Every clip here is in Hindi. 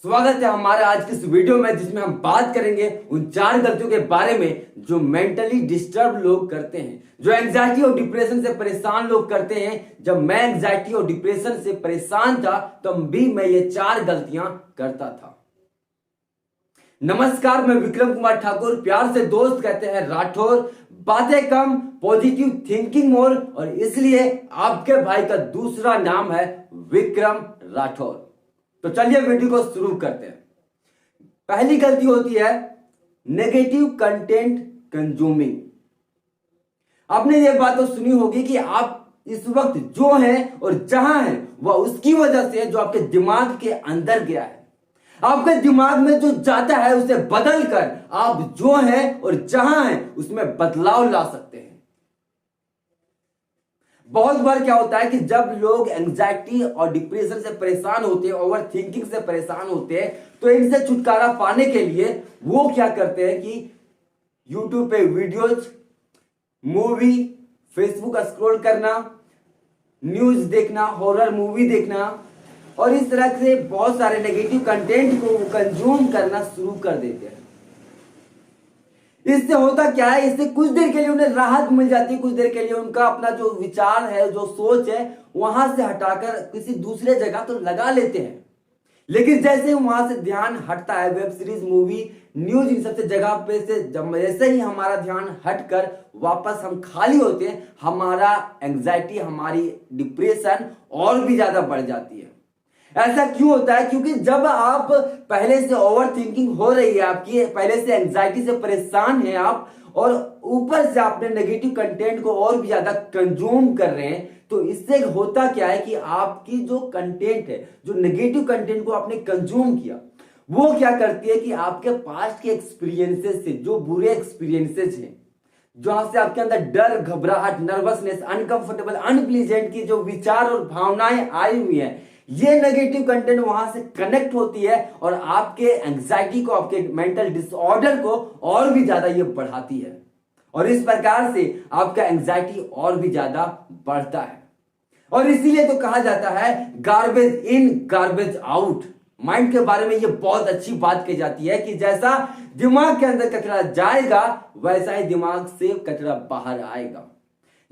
स्वागत है हमारे आज की इस वीडियो में, जिसमें हम बात करेंगे उन 4 गलतियों के बारे में जो मेंटली डिस्टर्ब लोग करते हैं, जो एंजाइटी और डिप्रेशन से परेशान लोग करते हैं। जब मैं एंजाइटी और डिप्रेशन से परेशान था तब भी मैं ये 4 गलतियां करता था। नमस्कार, मैं विक्रम कुमार ठाकुर, प्यार से दोस्त कहते हैं राठौर। बातें कम, पॉजिटिव थिंकिंग मोर, और इसलिए आपके भाई का दूसरा नाम है विक्रम राठौर। तो चलिए वीडियो को शुरू करते हैं। पहली गलती होती है नेगेटिव कंटेंट कंज्यूमिंग। आपने ये बात तो सुनी होगी कि आप इस वक्त जो हैं और जहां हैं वह उसकी वजह से है जो आपके दिमाग के अंदर गया है। आपके दिमाग में जो जाता है उसे बदल कर आप जो हैं और जहां हैं उसमें बदलाव ला सकते हैं। बहुत बार क्या होता है कि जब लोग एंजाइटी और डिप्रेशन से परेशान होते हैं, ओवर थिंकिंग से परेशान होते हैं, तो इनसे छुटकारा पाने के लिए वो क्या करते हैं कि यूट्यूब पे वीडियोज, मूवी, फेसबुक स्क्रॉल करना, न्यूज देखना, हॉरर मूवी देखना और इस तरह से बहुत सारे नेगेटिव कंटेंट को कंज्यूम करना शुरू कर देते हैं। इससे होता क्या है, इससे कुछ देर के लिए उन्हें राहत मिल जाती है, कुछ देर के लिए उनका अपना जो विचार है, जो सोच है, वहां से हटाकर किसी दूसरे जगह तो लगा लेते हैं। लेकिन जैसे वहां से ध्यान हटता है, वेब सीरीज, मूवी, न्यूज, इन सबसे जगह पे से जैसे ही हमारा ध्यान हटकर वापस हम खाली होते हैं, हमारा एंजाइटी, हमारी डिप्रेशन और भी ज्यादा बढ़ जाती है। ऐसा क्यों होता है? क्योंकि जब आप पहले से ओवर थिंकिंग हो रही है, आपकी पहले से एंजाइटी से परेशान हैं आप, और ऊपर से आपने नेगेटिव कंटेंट को और भी ज्यादा कंज्यूम कर रहे हैं, तो इससे होता क्या है कि आपकी जो कंटेंट है, जो नेगेटिव कंटेंट को आपने कंज्यूम किया, वो क्या करती है कि आपके पास्ट के एक्सपीरियंसेस से, जो बुरे एक्सपीरियंसेस हैं, जहां से आपके अंदर डर, घबराहट, नर्वसनेस, अनकंफर्टेबल, अनप्लीजेंट की जो विचार और भावनाएं आई हुई है, ये नेगेटिव कंटेंट वहां से कनेक्ट होती है और आपके एंजाइटी को, आपके मेंटल डिसऑर्डर को और भी ज्यादा ये बढ़ाती है, और इस प्रकार से आपका एंजाइटी और भी ज्यादा बढ़ता है। और इसीलिए तो कहा जाता है garbage in garbage out. Mind के बारे में ये बहुत अच्छी बात कही जाती है कि जैसा दिमाग के अंदर कचरा जाएगा वैसा ही दिमाग से कचरा बाहर आएगा,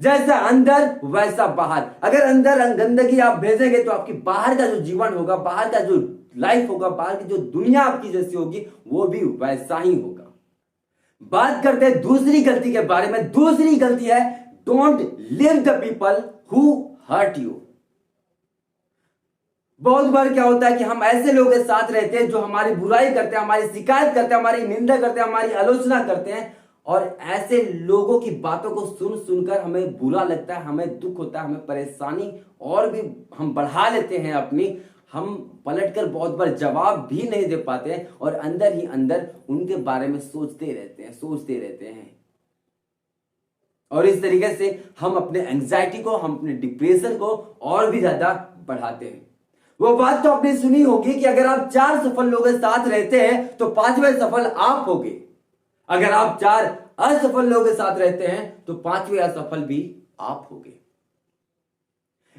जैसा अंदर वैसा बाहर। अगर अंदर गंदगी आप भेजेंगे तो आपकी बाहर का जो जीवन होगा, बाहर का जो लाइफ होगा, बाहर की जो दुनिया आपकी जैसी होगी, वो भी वैसा ही होगा। बात करते हैं दूसरी गलती के बारे में। दूसरी गलती है don't leave the people who hurt you. बहुत बार क्या होता है कि हम ऐसे लोगों के साथ रहते हैं जो हमारी बुराई करते हैं, हमारी शिकायत करते हैं, हमारी निंदा करते हैं, हमारी आलोचना करते हैं, और ऐसे लोगों की बातों को सुन सुनकर हमें बुरा लगता है, हमें दुख होता है, हमें परेशानी और भी हम बढ़ा लेते हैं अपनी। हम पलटकर बहुत बार जवाब भी नहीं दे पाते हैं और अंदर ही अंदर उनके बारे में सोचते रहते हैं। और इस तरीके से हम अपने एंजाइटी को, हम अपने डिप्रेशन को और भी ज्यादा बढ़ाते हैं। वो बात तो आपने सुनी होगी कि अगर आप 4 सफल लोगों के साथ रहते हैं तो 5वें सफल आप होगे। अगर आप 4 असफल लोगों के साथ रहते हैं तो 5वें असफल भी आप होंगे।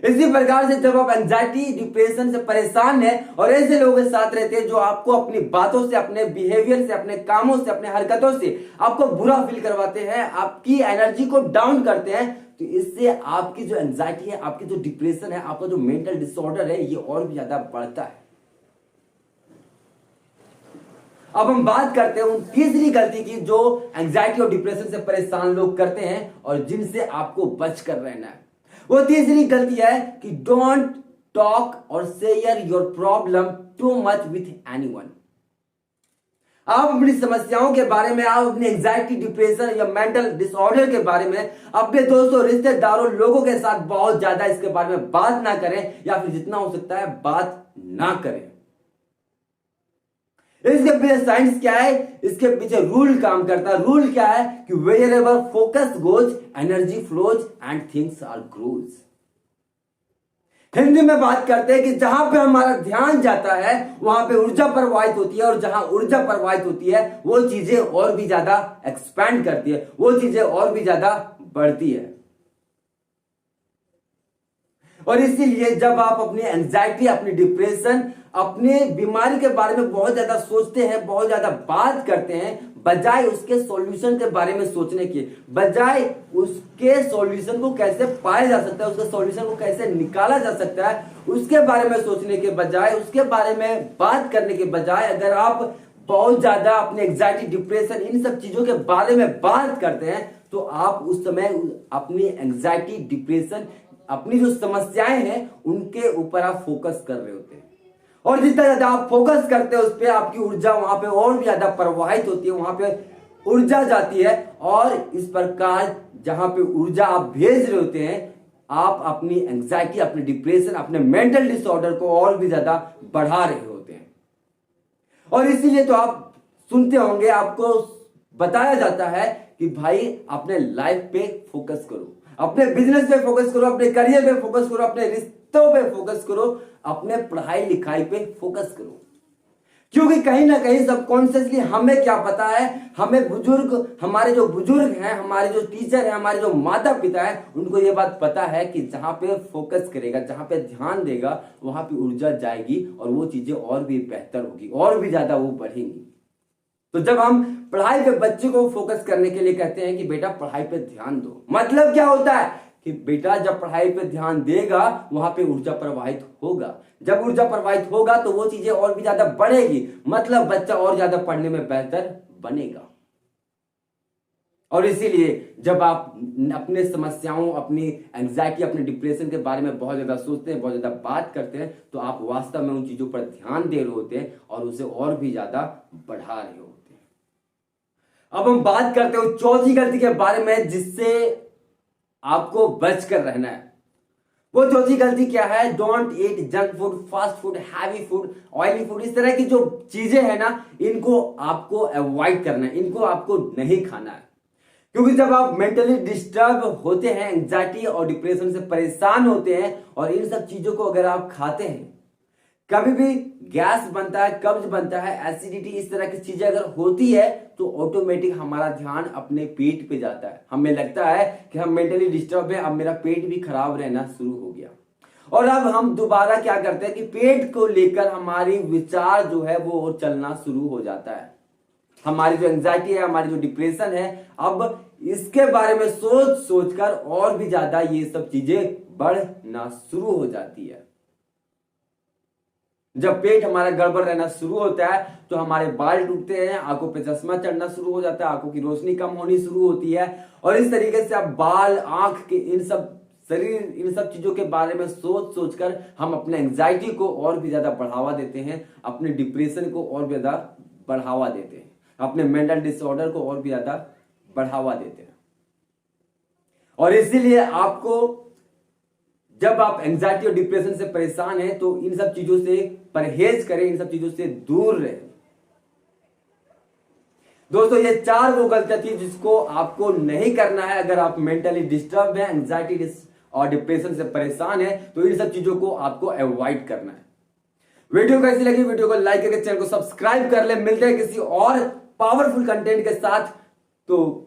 इसी प्रकार से जब आप एंजाइटी, डिप्रेशन से परेशान हैं और ऐसे लोगों के साथ रहते हैं जो आपको अपनी बातों से, अपने बिहेवियर से, अपने कामों से, अपने हरकतों से आपको बुरा फील करवाते हैं, आपकी एनर्जी को डाउन करते हैं, तो इससे आपकी जो एंजाइटी है, आपकी जो डिप्रेशन है, आपका जो मेंटल डिसऑर्डर है, ये और भी ज्यादा बढ़ता है। अब हम बात करते हैं उन तीसरी गलती की जो एंजाइटी और डिप्रेशन से परेशान लोग करते हैं और जिनसे आपको बचकर रहना है। वो तीसरी गलती है कि डोंट टॉक और share your problem too much with anyone. आप अपनी समस्याओं के बारे में, आप अपनी एंजाइटी, डिप्रेशन या मेंटल डिसऑर्डर के बारे में अपने दोस्तों, रिश्तेदारों, लोगों के साथ बहुत ज्यादा इसके बारे में बात ना करें, या फिर जितना हो सकता है बात ना करें। इसके पीछे साइंस क्या है, इसके पीछे रूल काम करता है। रूल क्या है कि wherever focus goes energy flows and things are grows. Hindi में बात करते हैं कि जहां पे हमारा ध्यान जाता है वहां पे ऊर्जा प्रवाहित होती है, और जहां ऊर्जा प्रवाहित होती है वो चीजें और भी ज्यादा एक्सपैंड करती है, वो चीजें और भी ज्यादा बढ़ती है। और इसीलिए जब आप अपनी एंजाइटी, अपनी डिप्रेशन, अपने बीमारी के बारे में बहुत ज्यादा सोचते हैं, बहुत ज्यादा बात करते हैं, बजाय उसके सॉल्यूशन के बारे में सोचने की, बजाय उसके सॉल्यूशन को कैसे पाया जा सकता है, उसके सॉल्यूशन को कैसे निकाला जा सकता है, उसके बारे में सोचने के बजाय, उसके बारे में बात करने के बजाय, अगर आप बहुत ज्यादा अपने एंजाइटी, डिप्रेशन, इन सब चीजों के बारे में बात करते हैं, तो आप उस समय अपनी एंजाइटी, डिप्रेशन, अपनी जो समस्याएं हैं उनके ऊपर आप फोकस कर रहे होते हैं। और जितना ज्यादा आप फोकस करते हैं उस पर, आपकी ऊर्जा वहां पे और भी ज्यादा प्रवाहित होती है, वहां पे ऊर्जा जाती है, और इस प्रकार जहां पे ऊर्जा आप भेज रहे होते हैं, आप अपनी एंजाइटी, अपने डिप्रेशन, अपने मेंटल डिसऑर्डर को और भी ज्यादा बढ़ा रहे होते हैं। और इसीलिए तो आप सुनते होंगे, आपको बताया जाता है कि भाई अपने लाइफ पे फोकस करो, अपने बिजनेस पे फोकस करो, अपने करियर पे फोकस करो, अपने रिश्तों पे फोकस करो, अपने पढ़ाई लिखाई पे फोकस करो। क्योंकि कहीं ना कहीं सबकॉन्शियसली हमें क्या पता है, हमें बुजुर्ग, हमारे जो बुजुर्ग हैं, हमारे जो टीचर हैं, हमारे जो माता पिता हैं, उनको ये बात पता है कि जहां पे फोकस करेगा, जहां पे ध्यान देगा, वहां पे ऊर्जा जाएगी और वो चीजें और भी बेहतर होगी, और भी ज्यादा वो बढ़ेंगी। तो जब हम पढ़ाई पे बच्चे को फोकस करने के लिए कहते हैं कि बेटा पढ़ाई पे ध्यान दो, मतलब क्या होता है कि बेटा जब पढ़ाई पे ध्यान देगा वहां पे ऊर्जा प्रवाहित होगा, जब ऊर्जा प्रवाहित होगा तो वो चीजें और भी ज्यादा बढ़ेगी, मतलब बच्चा और ज्यादा पढ़ने में बेहतर बनेगा। और इसीलिए जब आप अपने समस्याओं, अपनी एंजाइटी, अपने डिप्रेशन के बारे में बहुत ज्यादा सोचते हैं, बहुत ज्यादा बात करते हैं, तो आप वास्तव में उन चीजों पर ध्यान दे रहे होते हैं और उसे और भी ज्यादा बढ़ा रहे होते हैं। अब हम बात करते हैं चौथी गलती के बारे में जिससे आपको बचकर रहना है। वो चौथी गलती क्या है? Don't eat junk food, fast food, heavy food, oily food. इस तरह की जो चीजें हैं ना, इनको आपको अवॉइड करना है, इनको आपको नहीं खाना है। क्योंकि जब आप मेंटली डिस्टर्ब होते हैं, एंजाइटी और डिप्रेशन से परेशान होते हैं, और इन सब चीजों को अगर आप खाते हैं, कभी भी गैस बनता है, कब्ज बनता है, एसिडिटी, इस तरह की चीजें अगर होती है तो ऑटोमेटिक हमारा ध्यान अपने पेट पे जाता है। हमें लगता है कि हम मेंटली डिस्टर्ब है, अब मेरा पेट भी खराब रहना शुरू हो गया, और अब हम दोबारा क्या करते हैं कि पेट को लेकर हमारी विचार जो है वो चलना शुरू हो जाता है। हमारी जो एंजाइटी है, हमारी जो डिप्रेशन है, अब इसके बारे में सोच सोचकर और भी ज्यादा ये सब चीजें बढ़ना शुरू हो जाती है। जब पेट हमारा गड़बड़ रहना शुरू होता है तो हमारे बाल टूटते हैं, आंखों पे चश्मा चढ़ना शुरू हो जाता है, आंखों की रोशनी कम होनी शुरू होती है, और इस तरीके से अब बाल, आंख के इन सब, शरीर, इन सब चीजों के बारे में सोच सोचकर हम अपने एंजाइटी को और भी ज्यादा बढ़ावा देते हैं, अपने डिप्रेशन को और भी ज्यादा बढ़ावा देते हैं, अपने मेंटल डिसऑर्डर को और भी ज्यादा बढ़ावा देते हैं। और इसीलिए आपको, जब आप एंजाइटी और डिप्रेशन से परेशान हैं, तो इन सब चीजों से परहेज करें, इन सब चीजों से दूर रहें। दोस्तों, ये 4 वो गलतियां थी जिसको आपको नहीं करना है। अगर आप मेंटली डिस्टर्ब है, एंजाइटी और डिप्रेशन से परेशान है, तो इन सब चीजों को आपको अवॉइड करना है। वीडियो कैसी लगी? वीडियो को लाइक करके चैनल को सब्सक्राइब कर ले। मिलते हैं किसी और पावरफुल कंटेंट के साथ। तो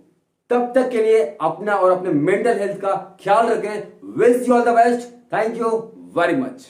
तब तक के लिए अपना और अपने मेंटल हेल्थ का ख्याल रखें। Wish you all the best. Thank you very much.